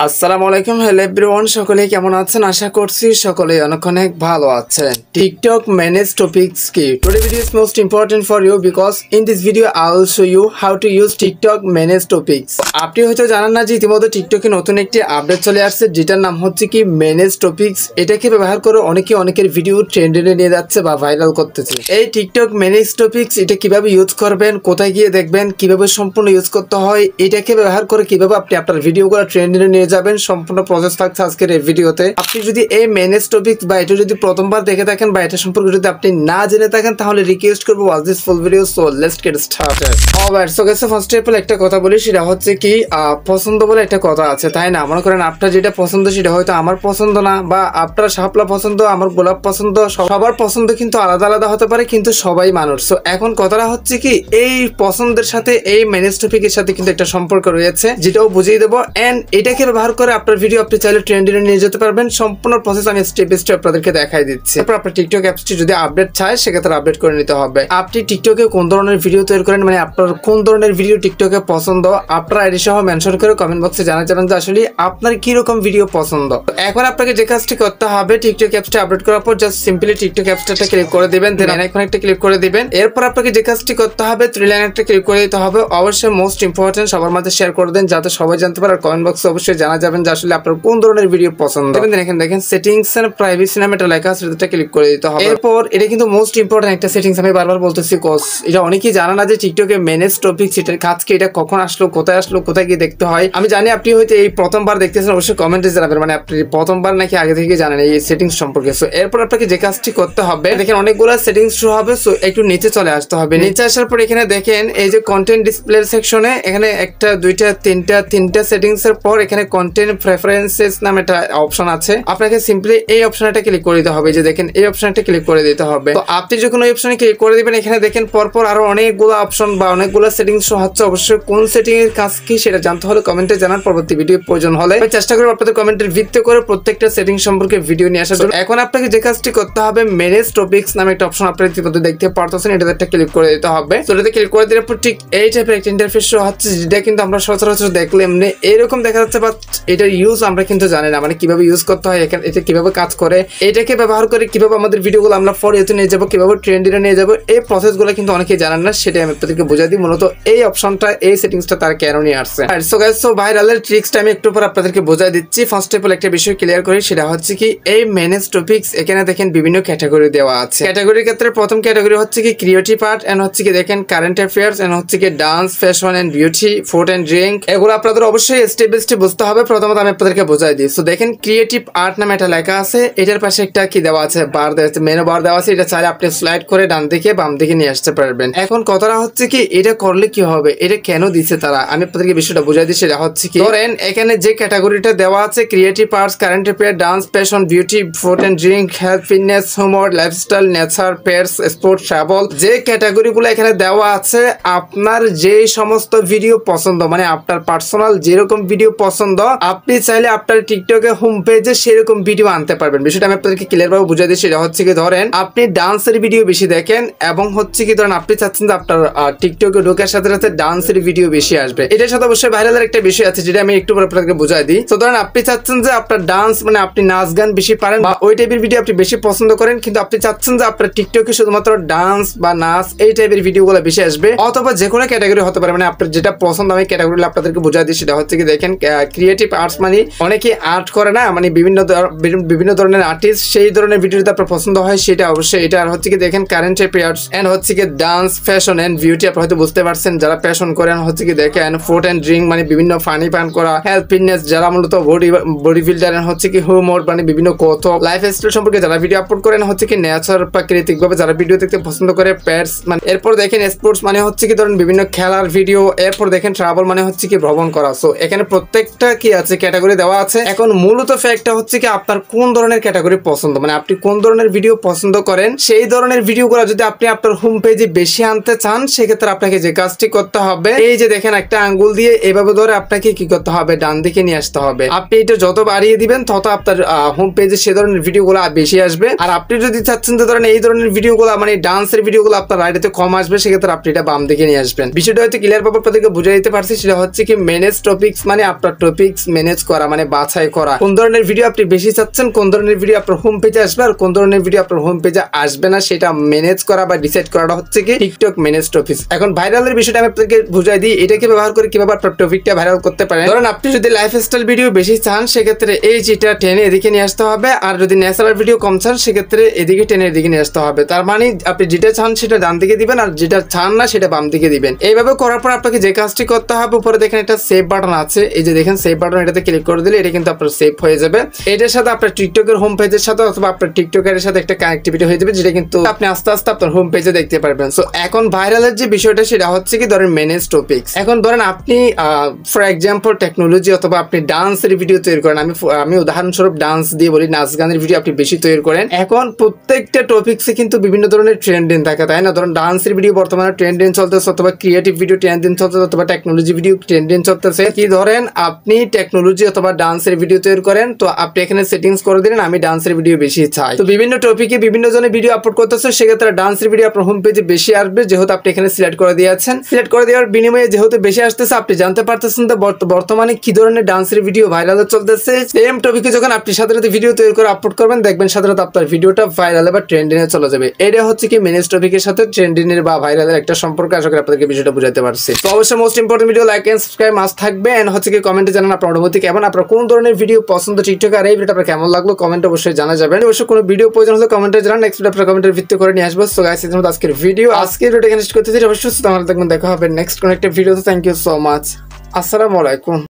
আসসালামু আলাইকুম, hello everyone, সকলে কেমন আছেন? আশা করছি সকলে অনেক ভালো আছেন। TikTok manage topics key. Today video is most important for you because in this video I will show you how to use TikTok manage topics. আপনি হয়তো জানেন না যে ইতিমধ্যে টিকটকে নতুন একটি আপডেট চলে আসছে যেটার নাম হচ্ছে কি ম্যানেজ টপিকস। এটাকে ব্যবহার করে অনেকের ভিডিও ট্রেন্ডে নিয়ে যাচ্ছে বা ভাইরাল করতেছে। এই টিকটক ম্যানেজ টপিকস এটা কিভাবে ইউজ করবেন, কোথায় গিয়ে দেখবেন, কিভাবে সম্পূর্ণ ইউজ করতে হয়, এটাকে ব্যবহার করে কিভাবে আপনি আপনার ভিডিওগুলো ট্রেন্ডে নিয়ে যাবেন, সম্পূর্ণ প্রসেস থাকছে আজকের এই ভিডিওতে। আপনি যদি এই ম্যানেজ টপিকস বা এটা যদি প্রথমবার দেখে থাকেন বা এটা সম্পর্কে যদি আপনি না জেনে থাকেন তাহলে রিকোয়েস্ট করবো watch this full video. So let's get started. Alright, so guys, first of all একটা কথা বলি, সেটা হচ্ছে কি পছন্দ বলে একটা কথা আছে, তাই না? মনে করেন আপনার যেটা পছন্দ সেটা হয়তো আমার পছন্দ না, বা আপনার শাপলা পছন্দ, আমার গোলাপ পছন্দ, সবার পছন্দ কিন্তু আলাদা আলাদা হতে পারে, কিন্তু সবাই মানুষ। সো এখন কথাটা হচ্ছে কি এই পছন্দের সাথে এই ম্যানেজ টপিকের সাথে কিন্তু একটা সম্পর্ক রয়েছে, যেটাও বুঝিয়ে দেবো। এন্ড এটাকে ব্যবহার করে আপনার ভিডিও আপনি চাইলে ট্রেন্ডে নিয়ে যেতে পারবেন। সম্পূর্ণ প্রসেস আমি স্টেপ বাই স্টেপ আপনাদেরকে দেখাই দিচ্ছি। তারপর আপনার টিকটক অ্যাপসটি যদি আপডেট চায় সেক্ষেত্রে আপডেট করে নিতে হবে। আপনি টিকটকে কোন ধরনের ভিডিও তৈরি করেন, মানে আপনার কোন ধরনের ভিডিও টিকটকে পছন্দ, আপনার আইডি সহ মেনশন করে কমেন্ট বক্সে জানান যে আসলে আপনার কি রকম ভিডিও পছন্দ। এখন আপনাকে যে কাজটি করতে হবে, টিকটক অ্যাপসটি আপডেট করার পর জাস্ট সিম্পলি টিকটক অ্যাপসটা ক্লিক করে দিবেন, দেন আইকন একটা ক্লিক করে দিবেন। এরপর আপনাকে যে কাজটি করতে হবে, থ্রি লাইন একটা ক্লিক করে দিতে হবে। অবশ্যই মোস্ট ইম্পর্টেন্ট সবার মধ্যে শেয়ার করে দেন যাতে সবাই জানতে পারে। আর কমেন্ট বক্সে অবশ্যই জানা যাবেন যে আসলে আপনার কোন ধরনের ভিডিও পছন্দ। এখানে দেখেন সেটিংস এন্ড প্রাইভেসি নামে একটা লেখা আছে, সেটা ক্লিক করে দিতে হবে। এরপর এটা কিন্তু মোস্ট ইম্পর্টেন্ট একটা সেটিংস, আমি বারবার বলতেছি কজ এটা অনেকেই জানা না যে টিকটকে ম্যানেজ টপিক সেটার কাজকে, এটা কখন আসলো, কোথায় গিয়ে দেখতে হয়। আমি জানি আপনি হয়তো এই প্রথমবার দেখতেছেন, অবশ্যই কমেন্টে জানাবেন মানে আপনি প্রথমবার নাকি আগে থেকে জানেন এই সেটিংস সম্পর্কে। সো এরপর আপনাকে যে কাজটি করতে হবে, দেখেন অনেকগুলো সেটিংস শো হবে। সো একটু নিচে চলে আসতে হবে। নিচে আসার পর এখানে দেখেন এই যে কন্টেন্ট ডিসপ্লে সেকশনে এখানে একটা দুইটা তিনটা সেটিংস এর পর এখানে কন্টেন্ট প্রেফারেন্সেস নামে একটা অপশন আছে। আপনাকে সিম্পলি এই অপশনটা ক্লিক করে দিতে হবে। যে দেখেন এই অপশনটা ক্লিক করে দিতে হবে। তো আপনি যখন ওই অপশনে ক্লিক করে দিবেন, এখানে দেখেন পরপর আরো অনেকগুলো অপশন বা অনেকগুলো সেটিংস শো হচ্ছে। অবশ্যই কোন সেটিং এর কাজ কি সেটা জানতে হলে কমেন্টে জানান। পরবর্তী ভিডিও প্রয়োজন হলে আমি চেষ্টা করব আপনাদের কমেন্টের ভিত্তি করে প্রত্যেকটা সেটিং সম্পর্কে ভিডিও নিয়ে আসার জন্য। এখন আপনাকে যে কাজটি করতে হবে, ম্যানেজ টপিকস নামে একটা অপশন আপনারা ইতিমধ্যে দেখতে পারতেছেন, এটাতে একটা ক্লিক করে দিতে হবে। তো এটাতে ক্লিক করে দেওয়ার পর ঠিক এই টাইপের একটা ইন্টারফেস শো হচ্ছে, যেটা কিন্তু আমরা সচরাচর দেখলে এমনি এরকম দেখা যাচ্ছে, বাট এটার ইউজ আমরা কিন্তু জানি না, মানে কিভাবে ইউজ করতে হয়, এটা কিভাবে কাজ করে, এটাকে ব্যবহার করে কিভাবে আমাদের ভিডিওগুলো আমরা ফর ইউতে নিয়ে যাবো, কিভাবে ট্রেন্ডে নিয়ে যাবো, এই প্রসেসগুলো কিন্তু অনেকেই জানেন না। সেটাই আমি আপনাদেরকে বুঝাই দিই। মূলত এই অপশনটা, এই সেটিংসটা তার কেন নিয়ে আসছে। সো গাইস, সো ভাইরালের ট্রিক্সটা আমি একটু পর আপনাদেরকে বুঝাই দিচ্ছি। ফার্স্ট অফ অল একটা বিষয় ক্লিয়ার করি, সেটা হচ্ছে কি এই ম্যানেজ টপিকস এখানে দেখেন বিভিন্ন ক্যাটাগরি দেওয়া আছে। ক্যাটাগরির ক্ষেত্রে প্রথম ক্যাটাগরি হচ্ছে কি ক্রিয়েটিভ আর্ট, এন্ড হচ্ছে কি দেখেন কারেন্ট অ্যাফেয়ার্স, এন্ড হচ্ছে কি dance, fashion and beauty, food and drink. এগুলো আপনাদের অবশ্যই স্টেপ বাই স্টেপ বুঝতে হবে। প্রথমত আমি আপনাদেরকে বুঝাই দিই। সো দেখেন ক্রিয়েটিভ আর্ট নামে একটা লেখা আছে, এটার পাশে একটা কি দেওয়া আছে, বার দেওয়া আছে, মেনু বার দেওয়া আছে। এটা চাইলে আপনি স্লাইড করে ডান দিকে বাম দিকে নিয়ে আসতে পারবেন। এখন কথাটা হচ্ছে কি এটা করলে কি হবে, এটা কেন দিচ্ছে তারা, আমি আপনাদেরকে বিষয়টা বুঝাই দিই। সেটা হচ্ছে কি ধরেন এখানে যে ক্যাটাগরিটা দেওয়া আছে creative arts, current affair, dance, fashion, beauty, food and drink, health, fitness, homework, lifestyle, nature, pets, sports, travel, যে ক্যাটাগরিগুলো এখানে দেওয়া আছে, আপনার যে সমস্ত ভিডিও পছন্দ, মানে আপনার পার্সোনাল যেরকম ভিডিও পছন্দ, আপনি চাইলে আপনার টিকটকে হোম পেজে সেরকম ভিডিও আনতে পারবেন। বিষয়টা আমি আপনাদেরকে ক্লিয়ার ভাবে বুঝাই দিই। সেটা হচ্ছে কি ধরেন আপনি ডান্সের ভিডিও বেশি দেখেন, এবং হচ্ছে কি ধরেন আপনি চাচ্ছেন যে আপনার টিকটকে ঢোকার সাথে সাথে ডান্সের ভিডিও বেশি আসবে। এটার সাথে অবশ্যই ভাইরালের একটা বিষয় আছে, যেটা আমি একটু পরে আপনাদেরকে বুঝাই দিই। তো ধরেন আপনি চাচ্ছেন যে আপনার ডান্স, মানে আপনি নাচ গান বেশি পারেন বা ওই টাইপের ভিডিও আপনি বেশি পছন্দ করেন, কিন্তু আপনি চাচ্ছেন যে আপনার টিকটকে শুধুমাত্র ডান্স বা নাচ এই টাইপের ভিডিওগুলো বেশি আসবে, অথবা যে কোনো ক্যাটাগরি হতে পারে, মানে আপনার যেটা পছন্দ। আমি ক্যাটাগরি আপনাদেরকে বুঝাই দিই। সেটা হচ্ছে কি দেখেন ক্রিয়েটিভ আর্টস মানে অনেকে আর্ট করে না, মানে বিভিন্ন ধরনের আর্টিস্ট, সেই ধরনের ভিডিও যদি আপনার পছন্দ হয় সেটা অবশ্যই এটা। আর হচ্ছে কি দেখেন কারেন্ট অ্যাফেয়ার্স, এন্ড হচ্ছে কি ডান্স, ফ্যাশন এন্ড বিউটি, আপনি হয়তো বুঝতে পারছেন যারা ফ্যাশন করেন। হচ্ছে কি দেখেন ফুড এন্ড ড্রিঙ্ক, মানে বিভিন্ন পানি পান করা, হেলথ, ফিটনেস, যারা মূলত বডি বিল্ডার, হচ্ছে কি হোমওয়ার্ক, মানে বিভিন্ন কৌতুক, লাইফ স্টাইল সম্পর্কে যারা ভিডিও আপলোড করেন, হচ্ছে কি নেচার, প্রাকৃতিক ভাবে যারা ভিডিও দেখতে পছন্দ করে, পেটস, মানে এরপর দেখেন স্পোর্টস, মানে হচ্ছে কি ধরেন বিভিন্ন খেলার ভিডিও, এরপর দেখেন ট্রাভেল, মানে হচ্ছে কি ভ্রমণ করা। সো এখানে প্রত্যেকটা কি আছে ক্যাটাগরি দেওয়া আছে। এখন মূলত ফ্যাক্টটা হচ্ছে কি আপনার কোন ধরনের ক্যাটাগরি পছন্দ, মানে আপনি কোন ধরনের ভিডিও পছন্দ করেন, সেই ধরনের ভিডিওগুলো যদি আপনি আপনার হোম পেজে বেশি আনতে চান, সেক্ষেত্রে আপনাকে যে কাজটি করতে হবে, এই যে দেখেন একটা আঙ্গুল দিয়ে এভাবে ধরে আপনাকে কি করতে হবে, ডান দিকে নিয়ে আসতে হবে। আপনি এটা যত বাড়িয়ে দিবেন তত আপনার হোম পেজে সে ধরনের ভিডিওগুলো বেশি আসবে। আর আপনি যদি চাচ্ছেন যে ধরেন এই ধরনের ভিডিওগুলো, মানে ডান্সের ভিডিওগুলো আপনার রাইডেতে কম আসবে, সেক্ষেত্রে আপনি এটা বাম দিকে নিয়ে আসবেন। বিষয়টা হয়তো ক্লিয়ার ভাবে আপনাদেরকে বুঝিয়ে দিতে পারছি। সেটা হচ্ছে কি ম্যানেজ টপিকস, মানে আপনার টপিক টপিকস ম্যানেজ করা মানে বাছাই করা, কোন ধরনের ভিডিও আপনি বেশি চাচ্ছেন, কোন ধরনের ভিডিও আপনার হোম পেজে আসবে আর কোন ধরনের ভিডিও আপনার হোম পেজে আসবে না, সেটা ম্যানেজ করা বা ডিসাইড করাটা হচ্ছে কি টিকটক ম্যানেজ টপিকস। এখন ভাইরালের বিষয়টা আমি আপনাকে বুঝাই দিই, এটাকে ব্যবহার করে কিভাবে আপনার টপিকটা ভাইরাল করতে পারেন। ধরেন আপনি যদি লাইফস্টাইল ভিডিও বেশি চান সেক্ষেত্রে এই যেটা টেনে এদিকে নিয়ে আসতে হবে, আর যদি ন্যাচারাল ভিডিও কম চান সেক্ষেত্রে এদিকে টেনে এদিকে নিয়ে আসতে হবে। তার মানে আপনি যেটা চান সেটা ডান দিকে দিবেন আর যেটা চান না সেটা বাম দিকে দিবেন। এইভাবে করার পর আপনাকে যে কাজটি করতে হবে, উপরে দেখেন একটা সেভ বাটন আছে, এই যে দেখেন সেভ বাটন, এটাতে ক্লিক করে দিলে এটা কিন্তু আপনার সেভ হয়ে যাবে। এটার সাথে আপনার টিকটকের হোম পেজের সাথে অথবা আপনার টিকটকের সাথে একটা কানেক্টিভিটি হয়ে যাবে, যেটা কিন্তু আপনি আস্তে আস্তে আপনার হোম পেজে দেখতে পারবেন। সো এখন ভাইরালের যে বিষয়টা সেটা হচ্ছে কি ধরেন ম্যানেজ টপিকস। এখন ধরেন আপনি ফর এক্সাম্পল টেকনোলজি অথবা আপনি ডান্সের ভিডিও তৈরি করেন, আমি উদাহরণস্বরূপ ডান্স দিয়ে বলি, নাচ গানের ভিডিও আপনি বেশি তৈরি করেন। এখন প্রত্যেকটা টপিকসে কিন্তু বিভিন্ন ধরনের ট্রেন্ডিং থাকে, তাই না? ধরুন ডান্সের ভিডিও বর্তমানে ট্রেন্ডিং চলতেছে, অথবা ক্রিয়েটিভ ভিডিও ট্রেন্ডিং চলতেছে, অথবা টেকনোলজি ভিডিও ট্রেন্ডিং চলতেছে। কি ধরেন আপনি টেকনোলজি অথবা ডান্সের ভিডিও তৈরি করেন, তো আপনি এখানে সেটিংস করে দিলেন আমি ডান্সের ভিডিও বেশি চাই। তো বিভিন্ন টপিকে বিভিন্ন জনের ভিডিও আপলোড করতেছে, সেক্ষেত্রে ডান্সের ভিডিও আপনার হোম পেজে বেশি আসবে, যেহেতু আপনি এখানে সিলেক্ট করে দিয়েছেন। সিলেক্ট করে দেওয়ার বিনিময়ে যেহেতু বেশি আসতেছে, আপনি জানতে পারতেছেন তো বর্তমানে কি ধরনের ডান্সের ভিডিও ভাইরাল চলতেছে। সেম টপিকে যখন আপনি সাথে সাথে ভিডিও তৈরি করে আপলোড করবেন, দেখবেন সাথে সাথে আপনার ভিডিওটা ভাইরালে বা ট্রেন্ডিং এ চলে যাবে। এটা হচ্ছে কি ম্যানেজ টপিকের সাথে ট্রেন্ডিং এর বা ভাইরালের একটা সম্পর্ক। আশা করি আপনাদেরকে বিষয়টা বুঝাতে পারছি। তো অবশ্যই most important video like and subscribe must থাকবে। এন্ড হচ্ছে কি কমেন্টে জানান আপনার অনুভূতি কেমন, আপনার কোন ধরনের ভিডিও পছন্দ টিকটকে, আর এই ভিডিওটা আপনার কেমন লাগলো কমেন্টে অবশ্যই জানা যাবেন। অবশ্যই কোনো ভিডিও প্রয়োজন হলে কমেন্টে জানান, নেক্সট ভিডিও আপনার কমেন্টের ভিত্তি করে নিয়ে আসবো। সো গাইস, এই আজকের ভিডিও এখানে শেষ করতেছি। অবশ্যই দেখা হবে নেক্সট কোন একটা ভিডিওতে। Thank you so much. আসসালামু আলাইকুম।